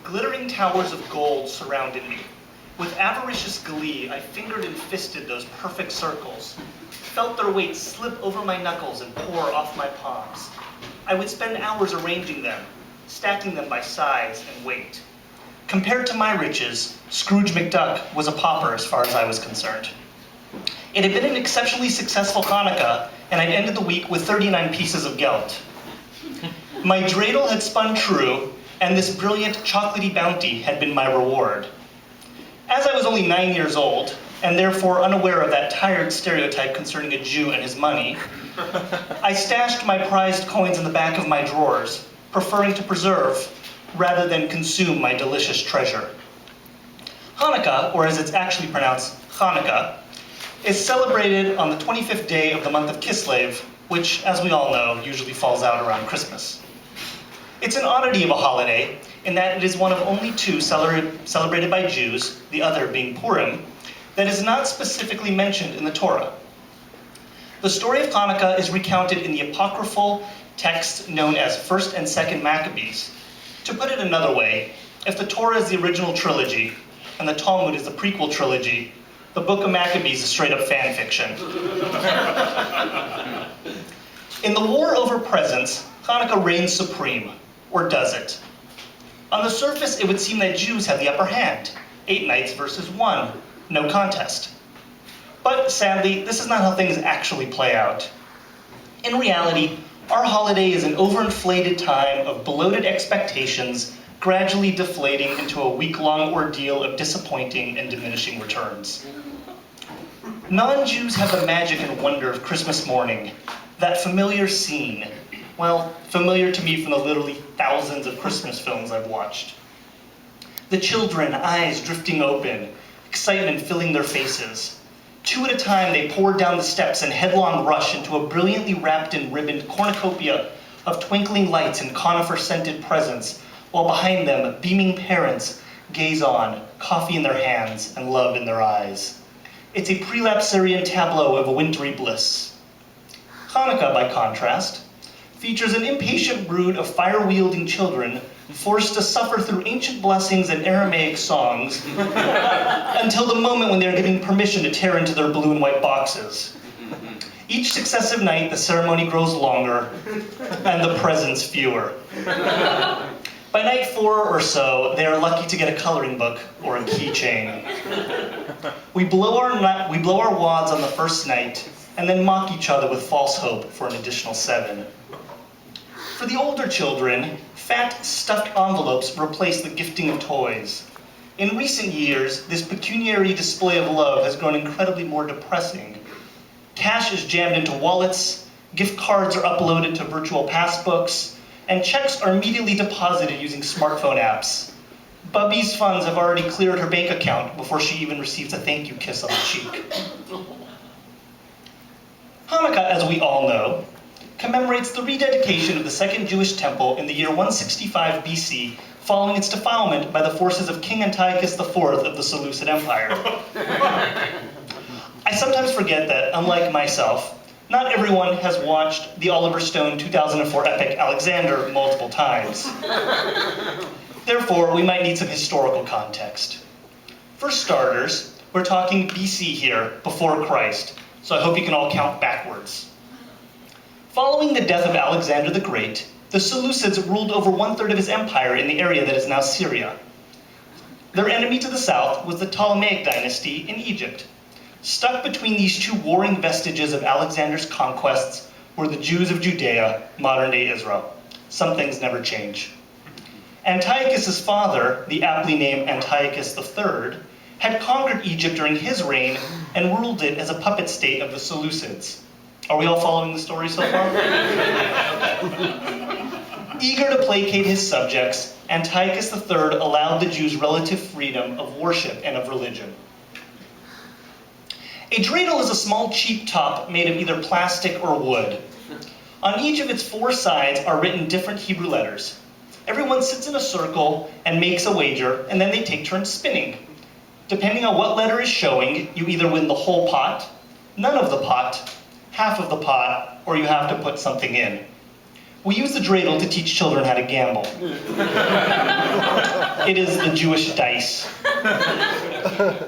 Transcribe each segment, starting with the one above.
Glittering towers of gold surrounded me. With avaricious glee, I fingered and fisted those perfect circles, felt their weight slip over my knuckles and pour off my palms. I would spend hours arranging them, stacking them by size and weight. Compared to my riches, Scrooge McDuck was a pauper as far as I was concerned. It had been an exceptionally successful Hannukah, and I'd ended the week with 39 pieces of gelt. My dreidel had spun true, and this brilliant chocolatey bounty had been my reward. As I was only 9 years old, and therefore unaware of that tired stereotype concerning a Jew and his money, I stashed my prized coins in the back of my drawers, preferring to preserve rather than consume my delicious treasure. Hannukah, or as it's actually pronounced, Hannukah, is celebrated on the 25th day of the month of Kislev, which, as we all know, usually falls out around Christmas. It's an oddity of a holiday in that it is one of only two celebrated by Jews, the other being Purim, that is not specifically mentioned in the Torah. The story of Hannukah is recounted in the apocryphal texts known as 1st and 2nd Maccabees. To put it another way, if the Torah is the original trilogy and the Talmud is the prequel trilogy, the Book of Maccabees is straight up fan fiction. In the war over presents, Hannukah reigns supreme, or does it? On the surface, it would seem that Jews have the upper hand, 8 nights versus 1, no contest. But sadly, this is not how things actually play out. In reality, our holiday is an overinflated time of bloated expectations gradually deflating into a week-long ordeal of disappointing and diminishing returns. Non-Jews have the magic and wonder of Christmas morning, that familiar scene, well, familiar to me from the literally thousands of Christmas films I've watched. The children, eyes drifting open, excitement filling their faces. 2 at a time, they pour down the steps and headlong rush into a brilliantly wrapped and ribboned cornucopia of twinkling lights and conifer-scented presents, while behind them, beaming parents gaze on, coffee in their hands and love in their eyes. It's a prelapsarian tableau of a wintry bliss. Hannukah, by contrast, features an impatient brood of fire-wielding children forced to suffer through ancient blessings and Aramaic songs until the moment when they're given permission to tear into their blue and white boxes. Each successive night, the ceremony grows longer and the presents fewer. By night 4 or so, they are lucky to get a coloring book or a keychain. We blow our wads on the first night and then mock each other with false hope for an additional 7. For the older children, fat, stuffed envelopes replace the gifting of toys. In recent years, this pecuniary display of love has grown incredibly more depressing. Cash is jammed into wallets, gift cards are uploaded to virtual passbooks, and checks are immediately deposited using smartphone apps. Bubby's funds have already cleared her bank account before she even receives a thank you kiss on the cheek. Hannukah, as we all know, commemorates the rededication of the Second Jewish Temple in the year 165 BC, following its defilement by the forces of King Antiochus IV of the Seleucid Empire. I sometimes forget that, unlike myself, not everyone has watched the Oliver Stone 2004 epic Alexander multiple times. Therefore, we might need some historical context. For starters, we're talking BC here, before Christ, so I hope you can all count backwards. Following the death of Alexander the Great, the Seleucids ruled over 1/3 of his empire in the area that is now Syria. Their enemy to the south was the Ptolemaic dynasty in Egypt. Stuck between these two warring vestiges of Alexander's conquests were the Jews of Judea, modern-day Israel. Some things never change. Antiochus's father, the aptly named Antiochus III, had conquered Egypt during his reign and ruled it as a puppet state of the Seleucids. Are we all following the story so far? Eager to placate his subjects, Antiochus III allowed the Jews relative freedom of worship and of religion. A dreidel is a small cheap top made of either plastic or wood. On each of its 4 sides are written different Hebrew letters. Everyone sits in a circle and makes a wager, and then they take turns spinning. Depending on what letter is showing, you either win the whole pot, none of the pot, half of the pot, or you have to put something in. We use the dreidel to teach children how to gamble. It is the Jewish dice.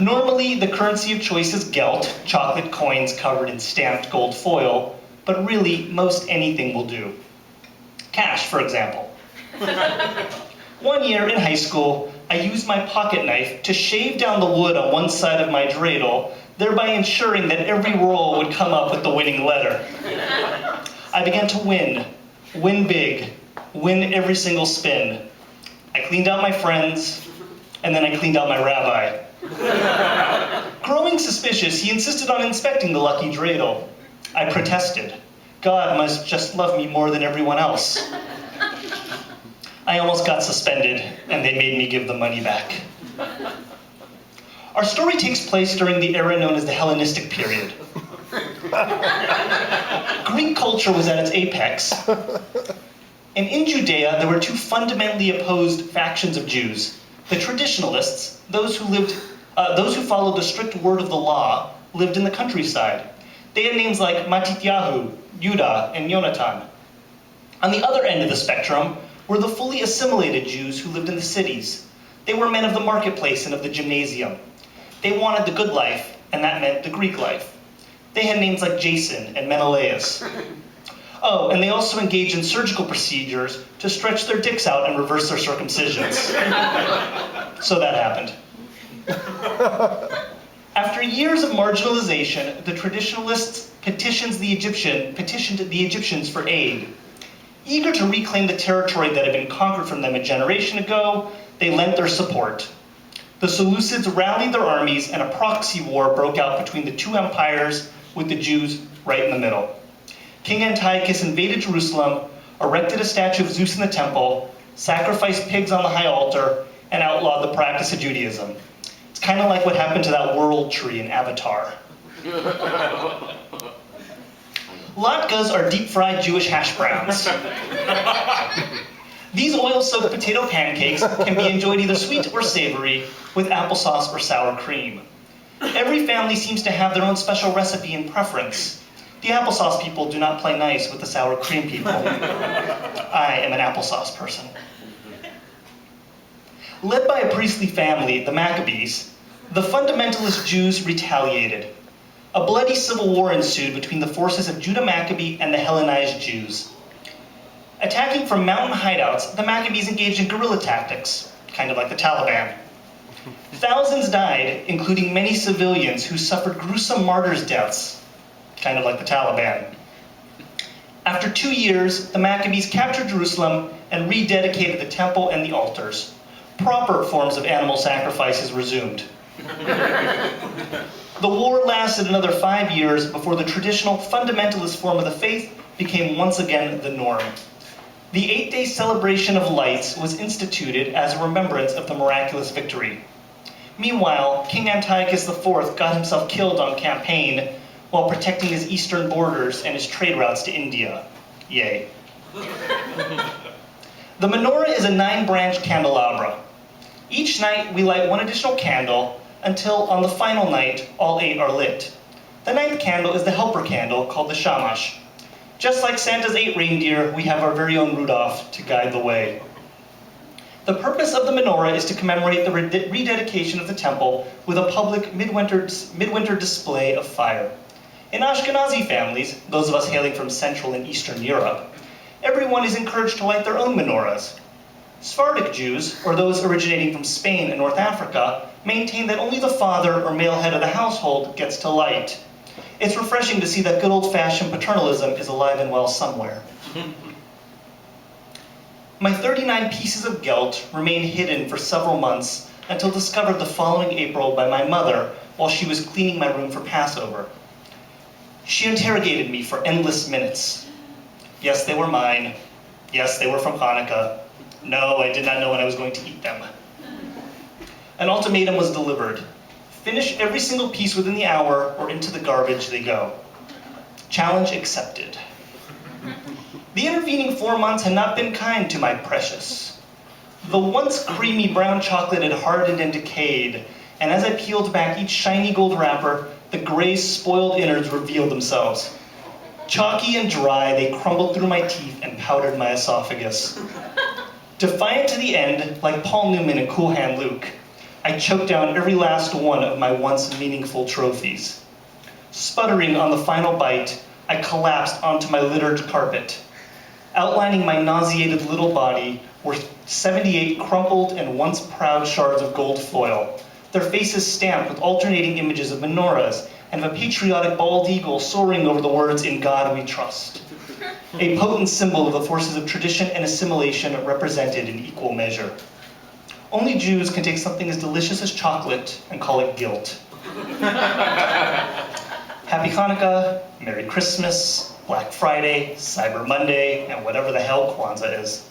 Normally, the currency of choice is gelt, chocolate coins covered in stamped gold foil, but really, most anything will do. Cash, for example. One year in high school, I used my pocket knife to shave down the wood on one side of my dreidel, thereby ensuring that every roll would come up with the winning letter. I began to win big, win every single spin. I cleaned out my friends, and then I cleaned out my rabbi. Growing suspicious, he insisted on inspecting the lucky dreidel. I protested. God must just love me more than everyone else. I almost got suspended, and they made me give the money back. Our story takes place during the era known as the Hellenistic period. Greek culture was at its apex. And in Judea, there were two fundamentally opposed factions of Jews. The traditionalists, those who followed the strict word of the law, lived in the countryside. They had names like Matityahu, Judah, and Yonatan. On the other end of the spectrum were the fully assimilated Jews who lived in the cities. They were men of the marketplace and of the gymnasium. They wanted the good life, and that meant the Greek life. They had names like Jason and Menelaus. Oh, and they also engaged in surgical procedures to stretch their dicks out and reverse their circumcisions. So that happened. After years of marginalization, the traditionalists petitioned the Egyptians for aid. Eager to reclaim the territory that had been conquered from them a generation ago, they lent their support. The Seleucids rallied their armies, and a proxy war broke out between the two empires, with the Jews right in the middle. King Antiochus invaded Jerusalem, erected a statue of Zeus in the temple, sacrificed pigs on the high altar, and outlawed the practice of Judaism. It's kind of like what happened to that world tree in Avatar. Latkes are deep-fried Jewish hash browns. These oil-soaked potato pancakes can be enjoyed either sweet or savory, with applesauce or sour cream. Every family seems to have their own special recipe and preference. The applesauce people do not play nice with the sour cream people. I am an applesauce person. Led by a priestly family, the Maccabees, the fundamentalist Jews retaliated. A bloody civil war ensued between the forces of Judah Maccabee and the Hellenized Jews. Attacking from mountain hideouts, the Maccabees engaged in guerrilla tactics, kind of like the Taliban. Thousands died, including many civilians who suffered gruesome martyrs' deaths, kind of like the Taliban. After 2 years, the Maccabees captured Jerusalem and rededicated the temple and the altars. Proper forms of animal sacrifices resumed. The war lasted another 5 years before the traditional fundamentalist form of the faith became once again the norm. The 8-day celebration of lights was instituted as a remembrance of the miraculous victory. Meanwhile, King Antiochus IV got himself killed on campaign while protecting his eastern borders and his trade routes to India. Yay. The menorah is a 9-branch candelabra. Each night, we light one additional candle until on the final night, all 8 are lit. The 9th candle is the helper candle called the shamash. Just like Santa's 8 reindeer, we have our very own Rudolph to guide the way. The purpose of the menorah is to commemorate the rededication of the temple with a public midwinter display of fire. In Ashkenazi families, those of us hailing from Central and Eastern Europe, everyone is encouraged to light their own menorahs. Sephardic Jews, or those originating from Spain and North Africa, maintain that only the father or male head of the household gets to light. It's refreshing to see that good old-fashioned paternalism is alive and well somewhere. My 39 pieces of gelt remained hidden for several months until discovered the following April by my mother while she was cleaning my room for Passover. She interrogated me for endless minutes. Yes, they were mine. Yes, they were from Hannukah. No, I did not know when I was going to eat them. An ultimatum was delivered. Finish every single piece within the hour or into the garbage they go. Challenge accepted. The intervening 4 months had not been kind to my precious. The once creamy brown chocolate had hardened and decayed, and as I peeled back each shiny gold wrapper, the gray spoiled innards revealed themselves. Chalky and dry, they crumbled through my teeth and powdered my esophagus. Defiant to the end, like Paul Newman and Cool Hand Luke, I choked down every last one of my once meaningful trophies. Sputtering on the final bite, I collapsed onto my littered carpet. Outlining my nauseated little body were 78 crumpled and once proud shards of gold foil, their faces stamped with alternating images of menorahs and of a patriotic bald eagle soaring over the words, "In God we trust." A potent symbol of the forces of tradition and assimilation represented in equal measure. Only Jews can take something as delicious as chocolate and call it guilt. Happy Hanukkah, Merry Christmas, Black Friday, Cyber Monday, and whatever the hell Kwanzaa is.